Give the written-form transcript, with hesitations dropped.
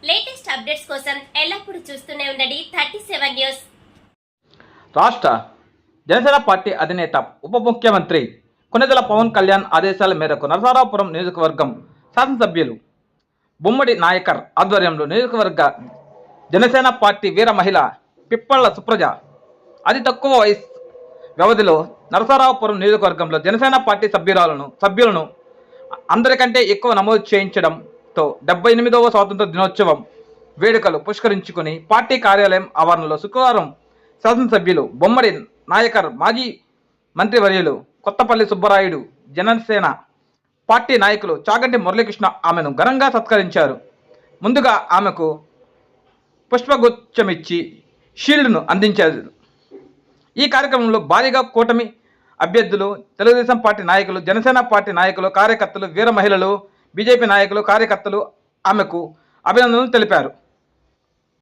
Latest updates కోసం ఎల్లప్పుడూ చూస్తూనే ఉండండి 37 న్యూస్. రాష్ట్ర జనసేన పార్టీ అధినేత ఉప ముఖ్యమంత్రి కొణిదెల పవన్ కళ్యాణ్ ఆదేశాల మేరకు నరసరావుపురం నియోజకవర్గం శాసనసభ్యులు బొమ్మడి నాయకర్ ఆధ్వర్యంలో నియోజకవర్గ జనసేన పార్టీ వీర మహిళ పిప్పళ్ల సుప్రజ అతి తక్కువ వయసు వ్యవధిలో నరసరావుపురం నియోజకవర్గంలో జనసేన పార్టీ సభ్యులను అందరికంటే ఎక్కువ నమోదు చేయించడంతో 78వ స్వాతంత్ర దినోత్సవం వేడుకలు పుష్కరించుకుని పార్టీ కార్యాలయం ఆవరణలో శుక్రవారం శాసనసభ్యులు బొమ్మడి నాయకర్, మాజీ మంత్రివర్యులు కొత్తపల్లి సుబ్బరాయుడు, జనసేన పార్టీ నాయకులు చాగంటి మురళీకృష్ణ ఆమెను ఘనంగా సత్కరించారు. ముందుగా ఆమెకు పుష్పగుచ్చమిచ్చి షీల్డ్ను అందించారు. ఈ కార్యక్రమంలో భారీగా కూటమి అభ్యర్థులు, తెలుగుదేశం పార్టీ నాయకులు, జనసేన పార్టీ నాయకులు, కార్యకర్తలు, వీర మహిళలు, బీజేపీ నాయకులు, కార్యకర్తలు ఆమెకు అభినందనలు తెలిపారు.